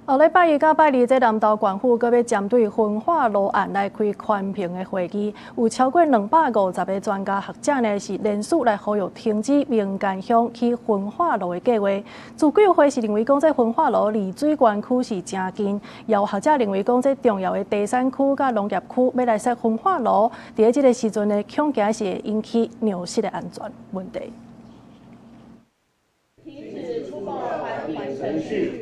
後禮拜一到拜二，這南投縣府閣要針對焚化爐案來開寬屏的會議，有超過250個專家學者呢是聯署來呼籲停止民間鄉起焚化爐的計劃。自規劃會是認為講，這焚化爐離水源區是真近，也有學者認為講，這重要的第三區甲農業區要來設焚化爐，在這個時陣呢，恐驚是會引起糧食的安全問題。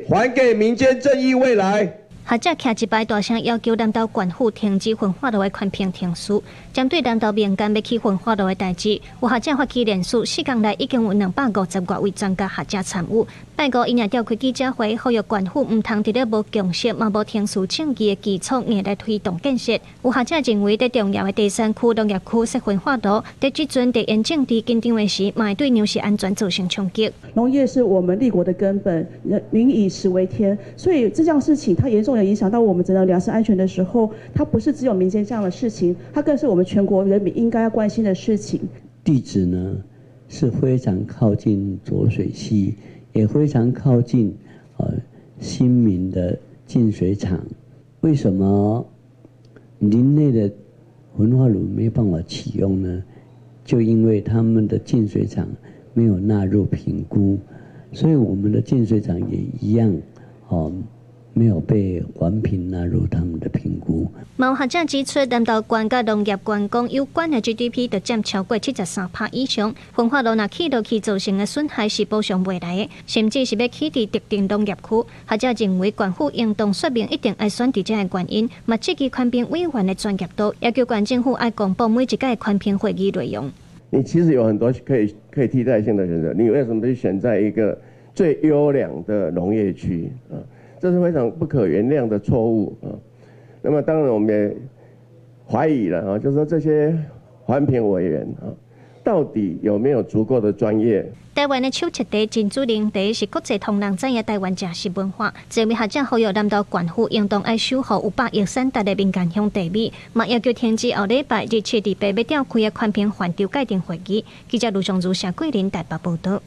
還給民間正義未來。學者徛一排大聲要求南投縣府停止焚化爐的寬屏停書。針對南投民間要起焚化爐的代誌，有學者發起聯署，4天內已經有250多位專家學者參與。拜五因也召開記者會，呼籲縣府唔通佇咧無共識嘛無停書證據的基礎硬來推動建設。有學者認為，在重要的第三區農業區設焚化爐，在這陣地緣政治緊張的時，嘛會對糧食安全造成衝擊。農業是我們立國的根本，民以食為天，所以這件事情它嚴重的影響到我們整個糧食安全的時候，它不是只有民間這樣的事情，它更是我們全國人民應該要關心的事情。地址呢是非常靠近濁水溪，也非常靠近新民的淨水廠。為什麼林內的焚化爐沒辦法啟用呢？就因為他們的淨水廠沒有納入評估，所以我們的淨水廠也一樣，沒有被環評納入他們的評估。有學者指出，南投縣甲農業縣講有關的 GDP 就佔超過73%以上，焚化爐若起落去造成的損害是補償袂來的，甚至是要起佇特定農業區。學者認為，縣府應當說明一定愛選佇這個原因，嘛積極寬屏委員的專業度，要求縣政府愛公布每一屆寬屏會議內容。你其實有很多可以替代性的選擇，你為什麼去選在一個最優良的農業區啊？這是非常不可原諒的錯誤啊！那麼當然我們也懷疑了啊，就是說這些環評委員啊，到底有沒有足夠的專業？台灣的手切茶、珍珠奶茶是國際同人知影台灣食食文化。這位學者呼籲南投縣府應當愛守護有百億產值的民間鄉地米，嘛要求停止後禮拜日七日八要召開的寬屏環潮界定會議。記者盧尚如、謝桂林台北報道。